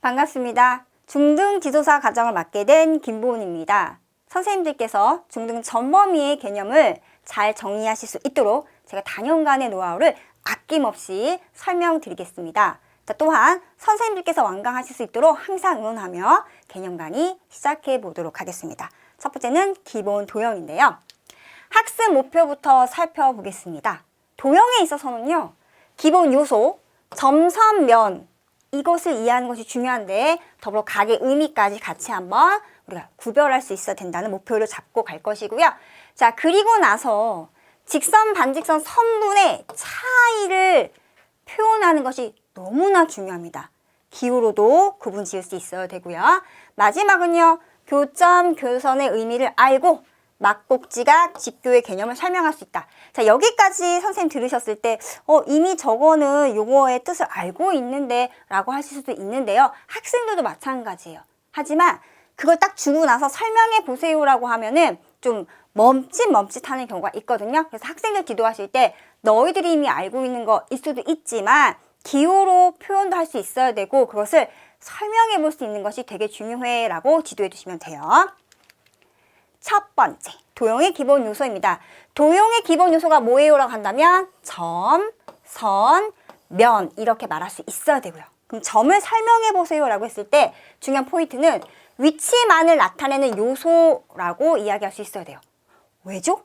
반갑습니다. 중등지도사 과정을 맡게 된 김보은입니다. 선생님들께서 중등 전범위의 개념을 잘 정리하실 수 있도록 제가 단연간의 노하우를 아낌없이 설명드리겠습니다. 또한 선생님들께서 완강하실 수 있도록 항상 응원하며 개념 강의 시작해 보도록 하겠습니다. 첫 번째는 기본 도형인데요. 학습 목표부터 살펴보겠습니다. 도형에 있어서는요, 기본 요소, 점, 선, 면 이것을 이해하는 것이 중요한데 더불어 각의 의미까지 같이 한번 우리가 구별할 수 있어야 된다는 목표를 잡고 갈 것이고요. 자, 그리고 나서 직선, 반직선, 선분의 차이를 표현하는 것이 너무나 중요합니다. 기호로도 구분 지을 수 있어야 되고요. 마지막은요, 교점, 교선의 의미를 알고 막복지각, 직교의 개념을 설명할 수 있다. 자, 여기까지 선생님 들으셨을 때 이미 저거는 요거의 뜻을 알고 있는데 라고 하실 수도 있는데요. 학생들도 마찬가지예요. 하지만 그걸 딱 주고 나서 설명해 보세요 라고 하면은 좀 멈칫멈칫하는 경우가 있거든요. 그래서 학생들 지도하실 때 너희들이 이미 알고 있는 거일 수도 있지만 기호로 표현도 할 수 있어야 되고 그것을 설명해 볼 수 있는 것이 되게 중요해 라고 지도해 주시면 돼요. 첫 번째, 도형의 기본 요소입니다. 도형의 기본 요소가 뭐예요? 라고 한다면 점, 선, 면 이렇게 말할 수 있어야 되고요. 그럼 점을 설명해 보세요 라고 했을 때 중요한 포인트는 위치만을 나타내는 요소라고 이야기할 수 있어야 돼요. 왜죠?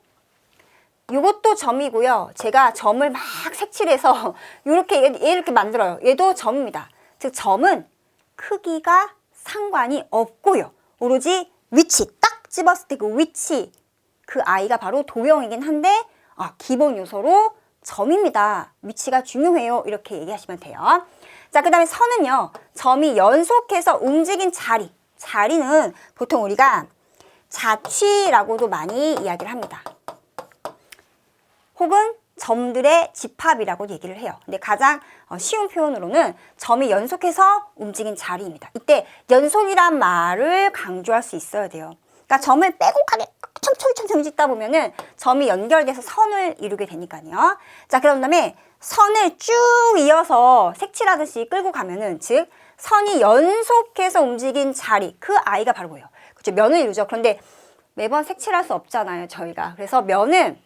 이것도 점이고요. 제가 점을 막 색칠해서 이렇게 만들어요. 얘도 점입니다. 즉 점은 크기가 상관이 없고요. 오로지 위치, 딱 집었을 때 그 위치, 그 아이가 바로 도형이긴 한데 기본 요소로 점입니다. 위치가 중요해요. 이렇게 얘기하시면 돼요. 자, 그 다음에 선은요. 점이 연속해서 움직인 자리. 자리는 보통 우리가 자취라고도 많이 이야기를 합니다. 혹은 점들의 집합이라고 얘기를 해요. 근데 가장 쉬운 표현으로는 점이 연속해서 움직인 자리입니다. 이때 연속이란 말을 강조할 수 있어야 돼요. 그러니까 점을 빼곡하게 천천히 짓다 보면은 점이 연결돼서 선을 이루게 되니까요. 자, 그런 다음에 선을 쭉 이어서 색칠하듯이 끌고 가면은 즉 선이 연속해서 움직인 자리, 그 아이가 바로 뭐예요? 그렇죠? 면을 이루죠. 그런데 매번 색칠할 수 없잖아요, 저희가. 그래서 면은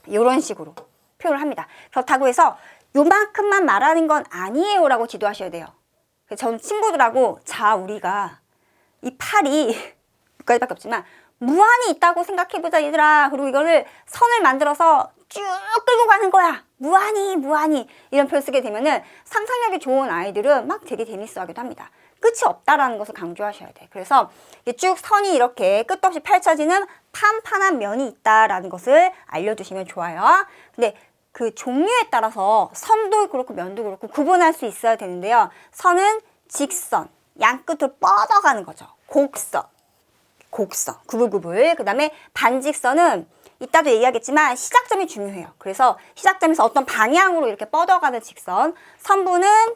이런 식으로 표현을 합니다. 그렇다고 해서 요만큼만 말하는 건 아니에요 라고 지도하셔야 돼요. 전 친구들하고 우리가 이 팔이 여기까지밖에 없지만 무한히 있다고 생각해보자 얘들아. 그리고 이거를 선을 만들어서 쭉 끌고 가는 거야. 무한히 이런 표현 쓰게 되면은 상상력이 좋은 아이들은 막 되게 재밌어하기도 합니다. 끝이 없다라는 것을 강조하셔야 돼. 그래서 쭉 선이 이렇게 끝도 없이 펼쳐지는 판판한 면이 있다라는 것을 알려두시면 좋아요. 근데 그 종류에 따라서 선도 그렇고 면도 그렇고 구분할 수 있어야 되는데요. 선은 직선, 양끝으로 뻗어가는 거죠. 곡선, 구불구불. 그 다음에 반직선은 이따도 얘기하겠지만 시작점이 중요해요. 그래서 시작점에서 어떤 방향으로 이렇게 뻗어가는 직선. 선분은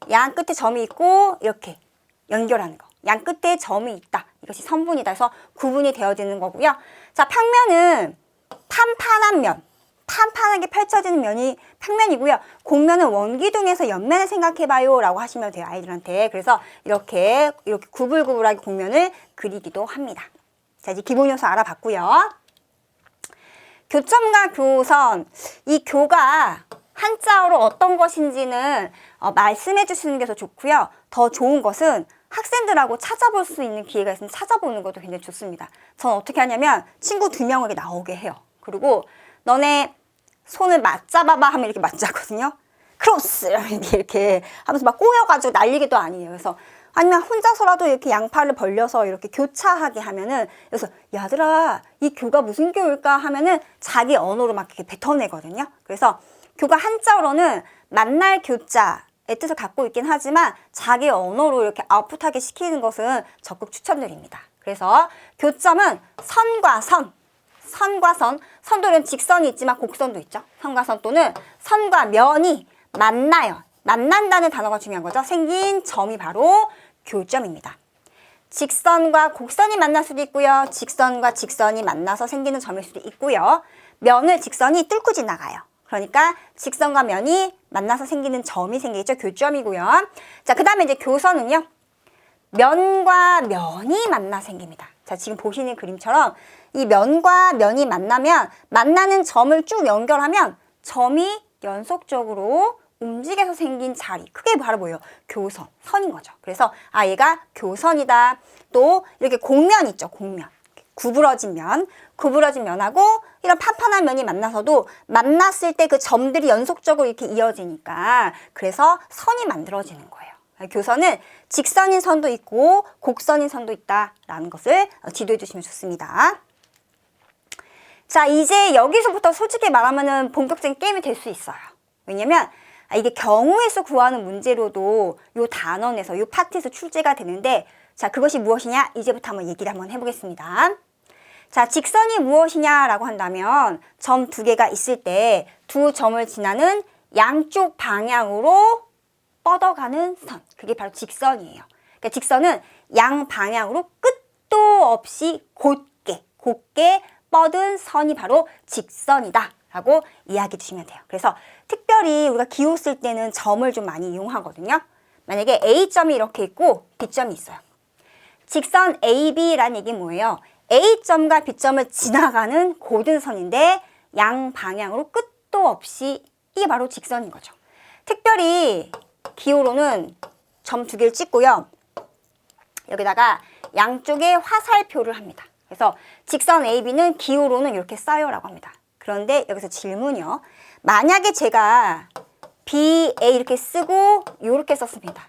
양 끝에 점이 있고 이렇게 연결하는 거. 양 끝에 점이 있다. 이것이 선분이다 해서 구분이 되어지는 거고요. 자, 평면은 판판한 면. 판판하게 펼쳐지는 면이 평면이고요. 곡면은 원기둥에서 옆면을 생각해봐요 라고 하시면 돼요, 아이들한테. 그래서 이렇게 구불구불하게 곡면을 그리기도 합니다. 자, 이제 기본 요소 알아봤고요. 교점과 교선, 이 교가 한자어로 어떤 것인지는 말씀해 주시는 게 더 좋고요. 더 좋은 것은 학생들하고 찾아볼 수 있는 기회가 있으면 찾아보는 것도 굉장히 좋습니다. 전 어떻게 하냐면 친구 2명에게 나오게 해요. 그리고 너네 손을 맞잡아봐 하면 이렇게 맞잡거든요. 크로스 이렇게 하면서 막 꼬여가지고 난리기도 아니에요. 그래서 아니면 혼자서라도 이렇게 양팔을 벌려서 이렇게 교차하게 하면은 그래서 야들아 이 교가 무슨 교일까 하면은 자기 언어로 막 이렇게 뱉어내거든요. 그래서 교가 한자어로는 만날 교자의 뜻을 갖고 있긴 하지만 자기 언어로 이렇게 아웃풋하게 시키는 것은 적극 추천드립니다. 그래서 교점은 선과 선, 선도는 직선이 있지만 곡선도 있죠. 선과 선 또는 선과 면이 만나요. 만난다는 단어가 중요한 거죠. 생긴 점이 바로 교점입니다. 직선과 곡선이 만날 수도 있고요. 직선과 직선이 만나서 생기는 점일 수도 있고요. 면을 직선이 뚫고 지나가요. 그러니까 직선과 면이 만나서 생기는 점이 생기겠죠. 교점이고요. 자, 그 다음에 이제 교선은요. 면과 면이 만나 생깁니다. 자, 지금 보시는 그림처럼 이 면과 면이 만나면 만나는 점을 쭉 연결하면 점이 연속적으로 움직여서 생긴 자리. 그게 바로 뭐예요? 교선, 선인 거죠. 그래서 아, 얘가 교선이다. 또 이렇게 곡면 있죠. 곡면. 구부러진 면하고 이런 판판한 면이 만나서도 만났을 때 그 점들이 연속적으로 이렇게 이어지니까 그래서 선이 만들어지는 거예요. 교선은 직선인 선도 있고 곡선인 선도 있다라는 것을 지도해 주시면 좋습니다. 자, 이제 여기서부터 솔직히 말하면은 본격적인 게임이 될 수 있어요. 왜냐면 이게 경우의 수 구하는 문제로도 요 단원에서 요 파트에서 출제가 되는데 자, 그것이 무엇이냐? 이제부터 한번 얘기를 한번 해보겠습니다. 자, 직선이 무엇이냐라고 한다면 점 두 개가 있을 때 두 점을 지나는 양쪽 방향으로 뻗어가는 선. 그게 바로 직선이에요. 그러니까 직선은 양방향으로 끝도 없이 곧게 뻗은 선이 바로 직선이다 라고 이야기해 주시면 돼요. 그래서 특별히 우리가 기호 쓸 때는 점을 좀 많이 이용하거든요. 만약에 A점이 이렇게 있고 B점이 있어요. 직선 AB라는 얘기는 뭐예요? A점과 B점을 지나가는 고등선인데 양방향으로 끝도 없이 이게 바로 직선인 거죠. 특별히 기호로는 점 두 개를 찍고요. 여기다가 양쪽에 화살표를 합니다. 그래서 직선 AB는 기호로는 이렇게 써요라고 합니다. 그런데 여기서 질문이요. 만약에 제가 BA 이렇게 쓰고 이렇게 썼습니다.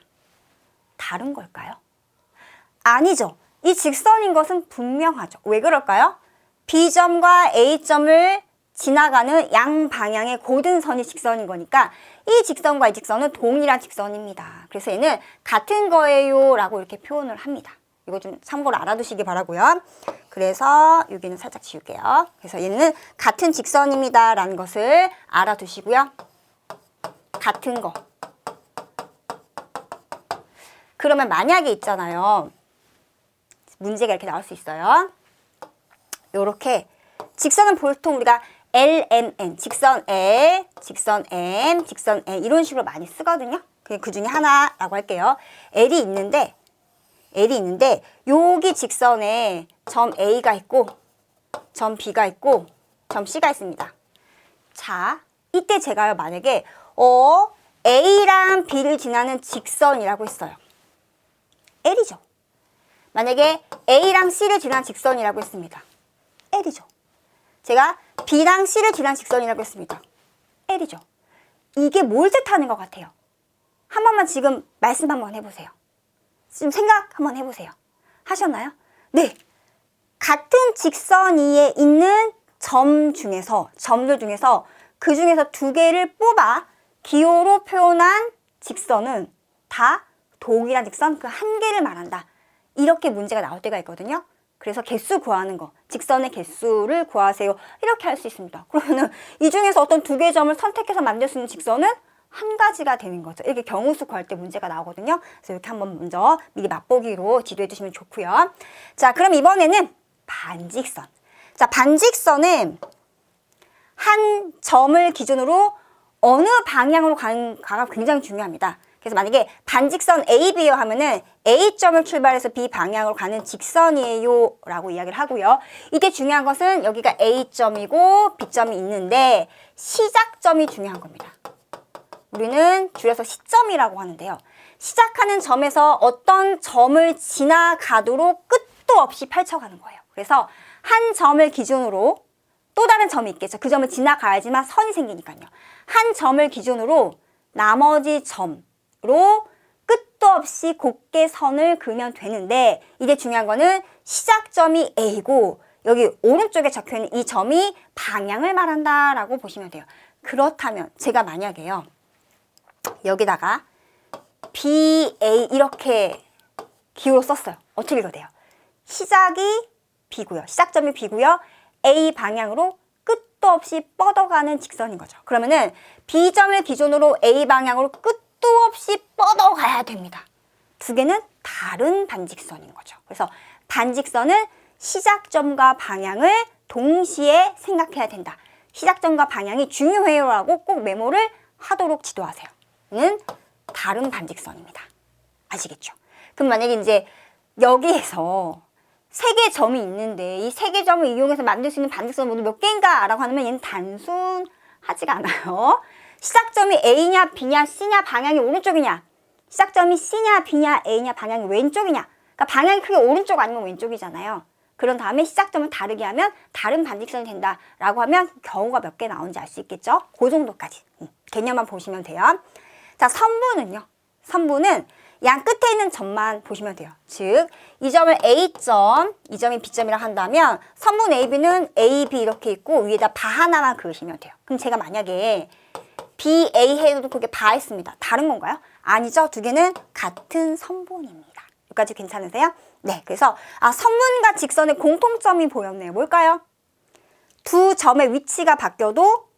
다른 걸까요? 아니죠. 이 직선인 것은 분명하죠. 왜 그럴까요? B점과 A점을 지나가는 양방향의 고등선이 직선인 거니까 이 직선과 이 직선은 동일한 직선입니다. 그래서 얘는 같은 거예요 라고 이렇게 표현을 합니다. 이거 좀 참고로 알아두시기 바라고요. 그래서 여기는 살짝 지울게요. 그래서 얘는 같은 직선입니다 라는 것을 알아두시고요. 같은 거. 그러면 만약에 있잖아요. 문제가 이렇게 나올 수 있어요. 요렇게 직선은 보통 우리가 LMN, 직선 L, 직선 M, 직선 N 이런 식으로 많이 쓰거든요. 그 중에 하나라고 할게요. L이 있는데 여기 직선에 점 A가 있고 점 B가 있고 점 C가 있습니다. 자, 이때 제가요 만약에 A랑 B를 지나는 직선이라고 했어요. L이죠. 만약에 A랑 C를 지난 직선이라고 했습니다. L이죠. 제가 B랑 C를 지난 직선이라고 했습니다. L이죠. 이게 뭘 뜻하는 것 같아요? 한 번만 지금 말씀 한번 해보세요. 지금 생각 한번 해보세요. 하셨나요? 네. 같은 직선 위에 있는 점들 중에서 그 중에서 두 개를 뽑아 기호로 표현한 직선은 다 동일한 직선 그 한 개를 말한다. 이렇게 문제가 나올 때가 있거든요. 그래서 개수 구하는 거, 직선의 개수를 구하세요. 이렇게 할 수 있습니다. 그러면은 이 중에서 어떤 두 개의 점을 선택해서 만들 수 있는 직선은 한 가지가 되는 거죠. 이렇게 경우수 구할 때 문제가 나오거든요. 그래서 이렇게 한번 먼저 미리 맛보기로 지도해 주시면 좋고요. 자, 그럼 이번에는 반직선. 자, 반직선은 한 점을 기준으로 어느 방향으로 가가 굉장히 중요합니다. 그래서 만약에 반직선 AB요 하면은 A점을 출발해서 B 방향으로 가는 직선이에요 라고 이야기를 하고요. 이때 중요한 것은 여기가 A점이고 B점이 있는데 시작점이 중요한 겁니다. 우리는 줄여서 시점이라고 하는데요. 시작하는 점에서 어떤 점을 지나가도록 끝도 없이 펼쳐가는 거예요. 그래서 한 점을 기준으로 또 다른 점이 있겠죠. 그 점을 지나가야지만 선이 생기니까요. 한 점을 기준으로 나머지 점으로 끝도 없이 곱게 선을 그으면 되는데 이제 중요한 거는 시작점이 A고 여기 오른쪽에 적혀있는 이 점이 방향을 말한다라고 보시면 돼요. 그렇다면 제가 만약에요. 여기다가 BA 이렇게 기호로 썼어요. 어떻게 읽어야 돼요? 시작이 B고요. 시작점이 B고요. A 방향으로 끝도 없이 뻗어가는 직선인 거죠. 그러면은 B점을 기준으로 A 방향으로 끝도 없이 뻗어가야 됩니다. 두 개는 다른 반직선인 거죠. 그래서 반직선은 시작점과 방향을 동시에 생각해야 된다. 시작점과 방향이 중요해요라고 꼭 메모를 하도록 지도하세요. 는 다른 반직선입니다. 아시겠죠? 그럼 만약에 이제 여기에서 3개 점이 있는데 이 3개 점을 이용해서 만들 수 있는 반직선 모두 몇 개인가? 라고 하면 얘는 단순하지가 않아요. 시작점이 A냐, B냐, C냐, 방향이 오른쪽이냐? 시작점이 C냐, B냐, A냐, 방향이 왼쪽이냐? 그러니까 방향이 크게 오른쪽 아니면 왼쪽이잖아요. 그런 다음에 시작점을 다르게 하면 다른 반직선이 된다라고 하면 경우가 몇 개 나오는지 알 수 있겠죠? 그 정도까지 개념만 보시면 돼요. 자, 선분은요. 선분은 양 끝에 있는 점만 보시면 돼요. 즉, 이 점을 A점, 이 점이 B점이라고 한다면 선분 AB는 AB 이렇게 있고 위에다 바 하나만 그으시면 돼요. 그럼 제가 만약에 BA 해도 그게 바했습니다. 다른 건가요? 아니죠. 두 개는 같은 선분입니다. 여기까지 괜찮으세요? 네, 그래서 선분과 직선의 공통점이 보였네요. 뭘까요? 두 점의 위치가 바뀌어도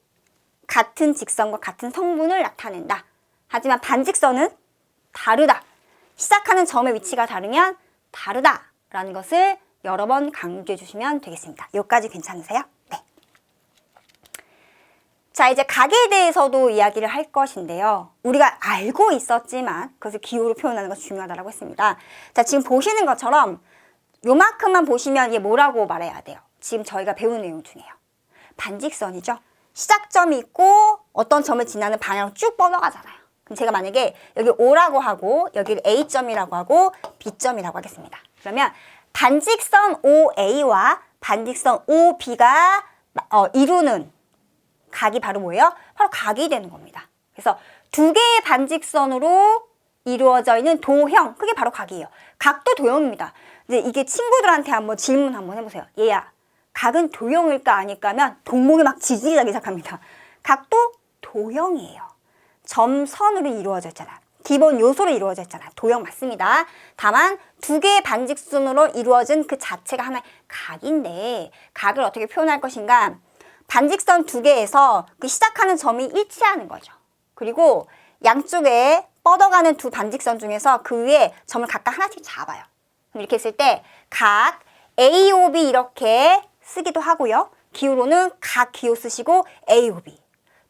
같은 직선과 같은 성분을 나타낸다. 하지만 반직선은 다르다. 시작하는 점의 위치가 다르면 다르다라는 것을 여러 번 강조해 주시면 되겠습니다. 여기까지 괜찮으세요? 네. 자, 이제 각에 대해서도 이야기를 할 것인데요. 우리가 알고 있었지만 그것을 기호로 표현하는 것이 중요하다고 했습니다. 자, 지금 보시는 것처럼 요만큼만 보시면 이게 뭐라고 말해야 돼요? 지금 저희가 배운 내용 중에요. 반직선이죠. 시작점이 있고 어떤 점을 지나는 방향으로 쭉 뻗어가잖아요. 그럼 제가 만약에 여기 O라고 하고 여기를 A점이라고 하고 B점이라고 하겠습니다. 그러면 반직선 OA와 반직선 OB가 이루는 각이 바로 뭐예요? 바로 각이 되는 겁니다. 그래서 두 개의 반직선으로 이루어져 있는 도형, 그게 바로 각이에요. 각도 도형입니다. 이제 이게 친구들한테 한번 질문 한번 해보세요. 얘야, 각은 도형일까 아닐까 하면 동목이 막 지지하기 시작합니다. 각도 도형이에요. 점, 선으로 이루어져 있잖아. 기본 요소로 이루어져 있잖아. 도형 맞습니다. 다만 두 개의 반직선으로 이루어진 그 자체가 하나의 각인데 각을 어떻게 표현할 것인가? 반직선 두 개에서 그 시작하는 점이 일치하는 거죠. 그리고 양쪽에 뻗어가는 두 반직선 중에서 그 위에 점을 각각 하나씩 잡아요. 이렇게 했을 때 각 AOB 이렇게 쓰기도 하고요. 기호로는 각 기호 쓰시고 AOB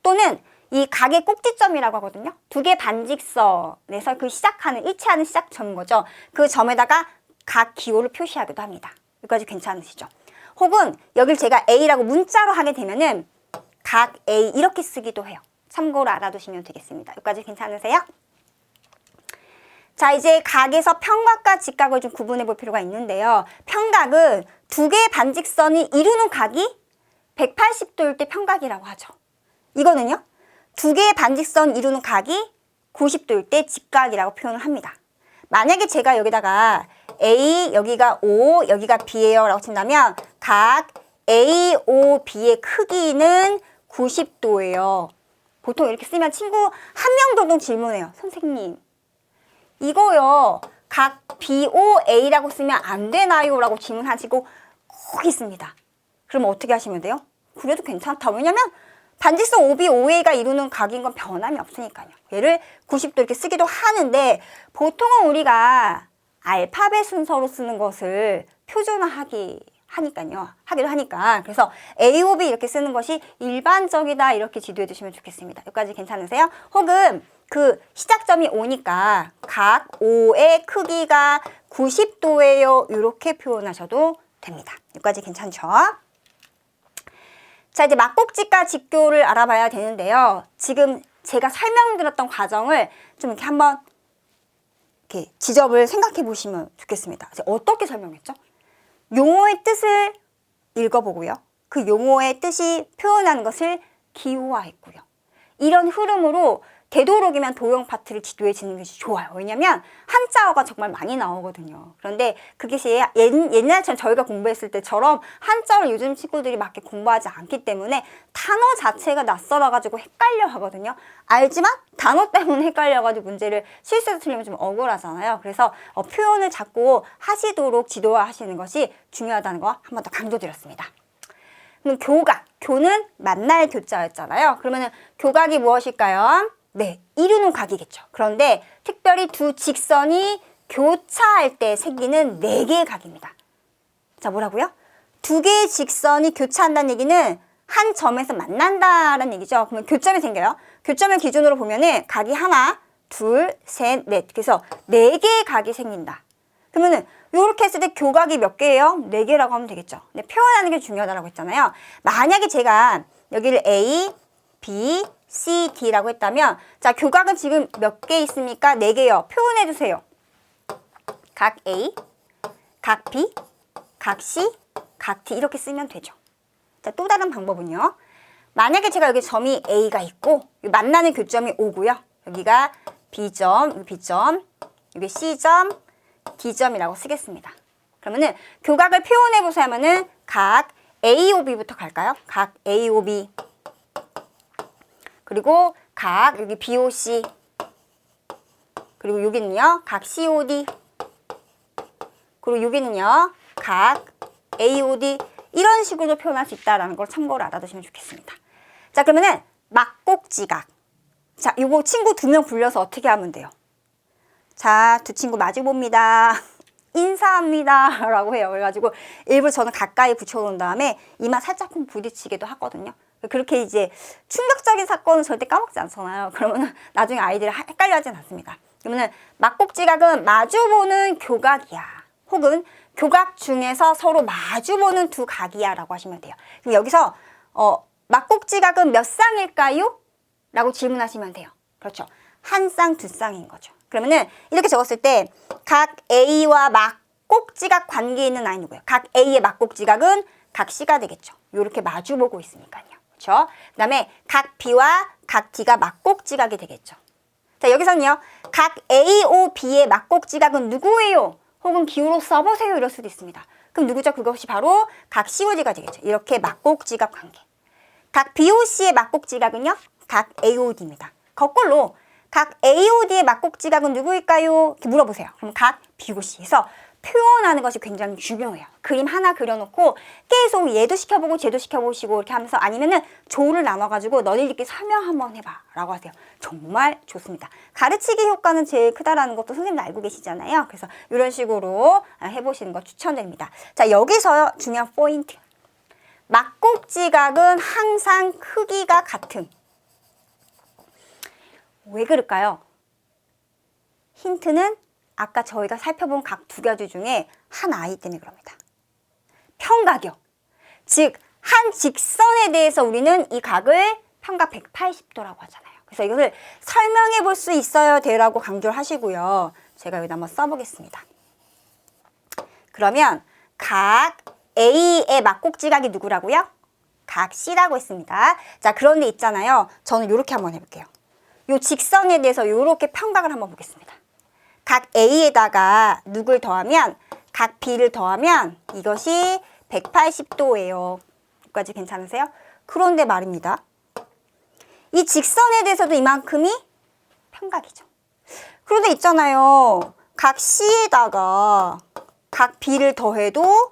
또는 이 각의 꼭지점이라고 하거든요. 두 개 반직선에서 그 시작하는 일치하는 시작점인 거죠. 그 점에다가 각 기호를 표시하기도 합니다. 여기까지 괜찮으시죠? 혹은 여길 제가 A라고 문자로 하게 되면은 각 A 이렇게 쓰기도 해요. 참고로 알아두시면 되겠습니다. 여기까지 괜찮으세요? 자, 이제 각에서 평각과 직각을 좀 구분해 볼 필요가 있는데요. 평각은 두 개의 반직선이 이루는 각이 180도일 때 평각이라고 하죠. 이거는요. 두 개의 반직선 이루는 각이 90도일 때 직각이라고 표현을 합니다. 만약에 제가 여기다가 A, 여기가 O, 여기가 B예요 라고 친다면 각 AOB의 크기는 90도예요. 보통 이렇게 쓰면 친구 한 명 정도 질문해요. 선생님, 이거요. 각 BOA라고 쓰면 안 되나요? 라고 질문하시고 꼭 있습니다. 그럼 어떻게 하시면 돼요? 그래도 괜찮다. 왜냐면 반직선 OB, OA가 이루는 각인 건 변함이 없으니까요. 얘를 90도 이렇게 쓰기도 하는데 보통은 우리가 알파벳 순서로 쓰는 것을 하기도 하니까 그래서 AOB 이렇게 쓰는 것이 일반적이다 이렇게 지도해 주시면 좋겠습니다. 여기까지 괜찮으세요? 혹은 그 시작점이 O니까 각 O의 크기가 90도예요. 이렇게 표현하셔도 됩니다. 여기까지 괜찮죠? 자, 이제 막곡직과 직교를 알아봐야 되는데요. 지금 제가 설명드렸던 과정을 좀 이렇게 한번 이렇게 지적을 생각해 보시면 좋겠습니다. 어떻게 설명했죠? 용어의 뜻을 읽어보고요. 그 용어의 뜻이 표현하는 것을 기호화했고요. 이런 흐름으로 되도록이면 도형 파트를 지도해 주는 것이 좋아요. 왜냐면 한자어가 정말 많이 나오거든요. 그런데 그것이 옛날처럼 저희가 공부했을 때처럼 한자어를 요즘 친구들이 막 이렇게 공부하지 않기 때문에 단어 자체가 낯설어가지고 헷갈려 하거든요. 알지만 단어 때문에 헷갈려가지고 문제를 실수해서 틀리면 좀 억울하잖아요. 그래서 표현을 자꾸 하시도록 지도하시는 것이 중요하다는 거 한 번 더 강조드렸습니다. 그럼 교각, 교는 만날 교자였잖아요. 그러면 교각이 무엇일까요? 네, 이루는 각이겠죠. 그런데 특별히 두 직선이 교차할 때 생기는 4개의 각입니다. 자, 뭐라고요? 두 개의 직선이 교차한다는 얘기는 한 점에서 만난다라는 얘기죠. 그러면 교점이 생겨요. 교점을 기준으로 보면은 각이 하나, 둘, 셋, 넷. 그래서 4개의 각이 생긴다. 그러면은 이렇게 했을 때 교각이 몇 개예요? 4개라고 하면 되겠죠. 근데 표현하는 게 중요하다고 했잖아요. 만약에 제가 여기를 A, B, C, D라고 했다면 자, 교각은 지금 몇 개 있습니까? 4개요. 표현해 주세요. 각 A, 각 B, 각 C, 각 D 이렇게 쓰면 되죠. 자, 또 다른 방법은요. 만약에 제가 여기 점이 A가 있고 만나는 교점이 O고요. 여기가 B점, 여기 B점, 여기 C점, D점이라고 쓰겠습니다. 그러면은 교각을 표현해 보세요 하면은 각 AOB부터 갈까요? 각 AOB 그리고 각 여기 BOC 그리고 여기는요 각 COD 그리고 여기는요 각 AOD 이런 식으로 표현할 수 있다는 걸 참고로 알아두시면 좋겠습니다. 자, 그러면은 막꼭지각. 자, 요거 친구 2명 불려서 어떻게 하면 돼요? 자, 두 친구 마주 봅니다. 인사합니다. 라고 해요. 그래가지고 일부러 저는 가까이 붙여놓은 다음에 이마 살짝 부딪히기도 하거든요. 그렇게 이제 충격적인 사건은 절대 까먹지 않잖아요. 그러면 나중에 아이들이 헷갈려 하진 않습니다. 그러면 막꼭지각은 마주보는 교각이야. 혹은 교각 중에서 서로 마주보는 두 각이야 라고 하시면 돼요. 그럼 여기서 막꼭지각은 몇 쌍일까요? 라고 질문하시면 돼요. 그렇죠. 한 쌍, 두 쌍인 거죠. 그러면은 이렇게 적었을 때 각 A와 막꼭지각 관계에 있는 아이 누구예요? 각 A의 막꼭지각은 각 C가 되겠죠. 이렇게 마주보고 있으니까요. 그렇죠? 그 다음에 각 B와 각 D가 막꼭지각이 되겠죠. 자, 여기서는요. 각 AOB의 막꼭지각은 누구예요? 혹은 기호로 써보세요. 이럴 수도 있습니다. 그럼 누구죠? 그것이 바로 각 COD가 되겠죠. 이렇게 막꼭지각 관계. 각 BOC의 막꼭지각은요. 각 AOD입니다. 거꾸로 각 AOD의 막꼭지각은 누구일까요? 이렇게 물어보세요. 그럼 각 BOC에서 표현하는 것이 굉장히 중요해요. 그림 하나 그려놓고 계속 얘도 시켜보고 쟤도 시켜보시고 이렇게 하면서 아니면은 조를 나눠가지고 너희들끼리 설명 한번 해봐 라고 하세요. 정말 좋습니다. 가르치기 효과는 제일 크다라는 것도 선생님도 알고 계시잖아요. 그래서 이런 식으로 해보시는 거 추천드립니다. 자, 여기서 중요한 포인트. 막꼭지각은 항상 크기가 같음. 왜 그럴까요? 힌트는 아까 저희가 살펴본 각 2가지 중에 한 아이 때문에 그럽니다. 평각이요. 즉, 한 직선에 대해서 우리는 이 각을 평각 180도라고 하잖아요. 그래서 이것을 설명해 볼 수 있어야 돼라고 강조를 하시고요. 제가 여기다 한번 써보겠습니다. 그러면 각 A의 막꼭지각이 누구라고요? 각 C라고 했습니다. 자, 그런데 있잖아요. 저는 이렇게 한번 해볼게요. 이 직선에 대해서 이렇게 평각을 한번 보겠습니다. 각 A에다가 누굴 더하면 각 B를 더하면 이것이 180도예요. 여기까지 괜찮으세요? 그런데 말입니다. 이 직선에 대해서도 이만큼이 평각이죠. 그런데 있잖아요. 각 C에다가 각 B를 더해도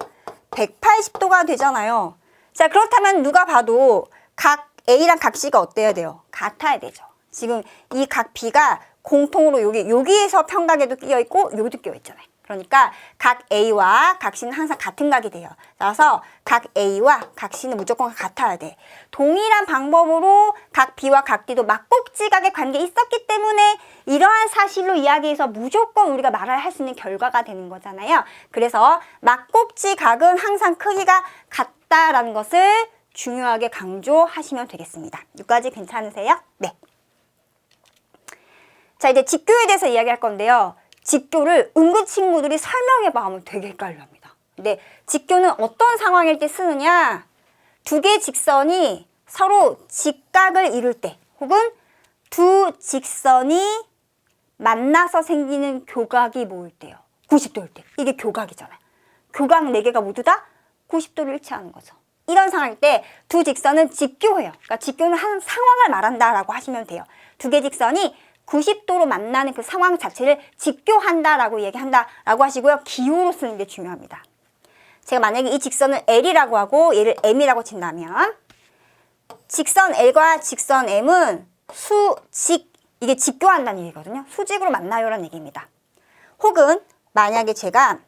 180도가 되잖아요. 자, 그렇다면 누가 봐도 각 A랑 각 C가 어때야 돼요? 같아야 되죠. 지금 이 각 B가 공통으로 여기에서 평각에도 끼어 있고 여기도 끼어 있잖아요. 그러니까 각 A와 각 C는 항상 같은 각이 돼요. 따라서 각 A와 각 C는 무조건 같아야 돼. 동일한 방법으로 각 B와 각 D도 막꼭지각의 관계에 있었기 때문에 이러한 사실로 이야기해서 무조건 우리가 말을 할 수 있는 결과가 되는 거잖아요. 그래서 막꼭지각은 항상 크기가 같다라는 것을 중요하게 강조하시면 되겠습니다. 여기까지 괜찮으세요? 네. 자, 이제 직교에 대해서 이야기할 건데요. 직교를 은근 친구들이 설명해봐 하면 되게 헷갈려합니다. 근데 직교는 어떤 상황일 때 쓰느냐? 2개 직선이 서로 직각을 이룰 때 혹은 두 직선이 만나서 생기는 교각이 뭐일 때요? 90도일 때. 이게 교각이잖아요. 교각 4개가 모두 다 90도를 일치하는 거죠. 이런 상황일 때 두 직선은 직교해요. 그러니까 직교는 한 상황을 말한다라고 하시면 돼요. 2개 직선이 90도로 만나는 그 상황 자체를 직교한다라고 얘기한다라고 하시고요. 기호로 쓰는 게 중요합니다. 제가 만약에 이 직선을 L이라고 하고 얘를 M이라고 친다면 직선 L과 직선 M은 이게 직교한다는 얘기거든요. 수직으로 만나요라는 얘기입니다. 혹은 만약에 제가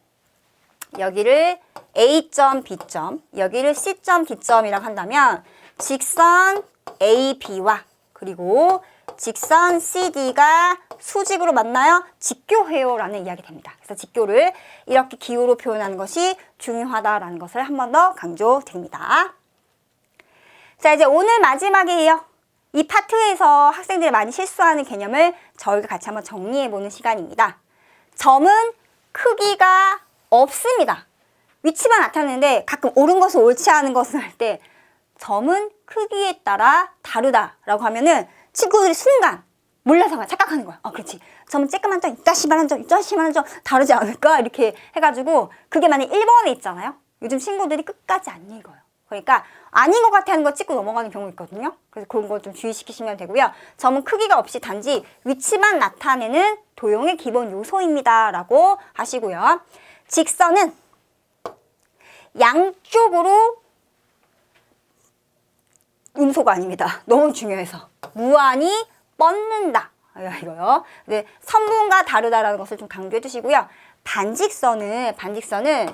여기를 A점, B점, 여기를 C점, D점이라고 한다면 직선 AB와 그리고 직선 CD가 수직으로 만나요. 직교해요 라는 이야기 됩니다. 그래서 직교를 이렇게 기호로 표현하는 것이 중요하다라는 것을 한 번 더 강조드립니다. 자, 이제 오늘 마지막이에요. 이 파트에서 학생들이 많이 실수하는 개념을 저희가 같이 한번 정리해보는 시간입니다. 점은 크기가 없습니다. 위치만 나타내는데 가끔 옳은 것을 옳지 않은 것을 할 때 점은 크기에 따라 다르다라고 하면은 친구들이 순간 몰라서 착각하는 거야. 그렇지. 점은 쬐끄만 점, 이따시만한 점, 이따시만한 점 다르지 않을까? 이렇게 해가지고 그게 만약 1번에 있잖아요. 요즘 친구들이 끝까지 안 읽어요. 그러니까 아닌 것 같아 하는 거 찍고 넘어가는 경우 있거든요. 그래서 그런 거 좀 주의시키시면 되고요. 점은 크기가 없이 단지 위치만 나타내는 도형의 기본 요소입니다. 라고 하시고요. 직선은 양쪽으로 음소가 아닙니다. 너무 중요해서. 무한히 뻗는다. 이거요. 근데 선분과 다르다라는 것을 좀 강조해 주시고요. 반직선은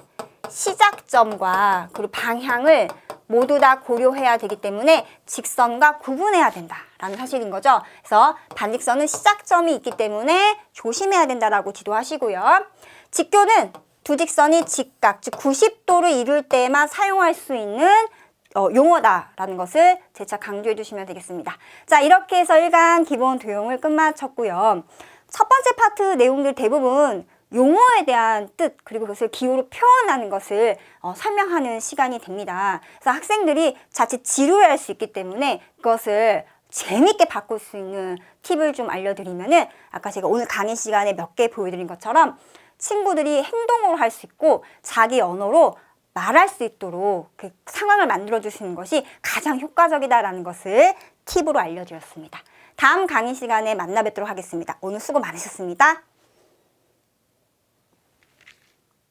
시작점과 그리고 방향을 모두 다 고려해야 되기 때문에 직선과 구분해야 된다라는 사실인 거죠. 그래서 반직선은 시작점이 있기 때문에 조심해야 된다라고 지도하시고요. 직교는 두 직선이 직각, 즉 90도를 이룰 때만 사용할 수 있는 용어다라는 것을 재차 강조해 주시면 되겠습니다. 자, 이렇게 해서 1강 기본 도형을 끝마쳤고요. 첫 번째 파트 내용들 대부분 용어에 대한 뜻 그리고 그것을 기호로 표현하는 것을 설명하는 시간이 됩니다. 그래서 학생들이 자칫 지루해할 수 있기 때문에 그것을 재밌게 바꿀 수 있는 팁을 좀 알려드리면은 아까 제가 오늘 강의 시간에 몇 개 보여드린 것처럼 친구들이 행동으로 할 수 있고 자기 언어로 말할 수 있도록 그 상황을 만들어 주시는 것이 가장 효과적이다라는 것을 팁으로 알려드렸습니다. 다음 강의 시간에 만나 뵙도록 하겠습니다. 오늘 수고 많으셨습니다.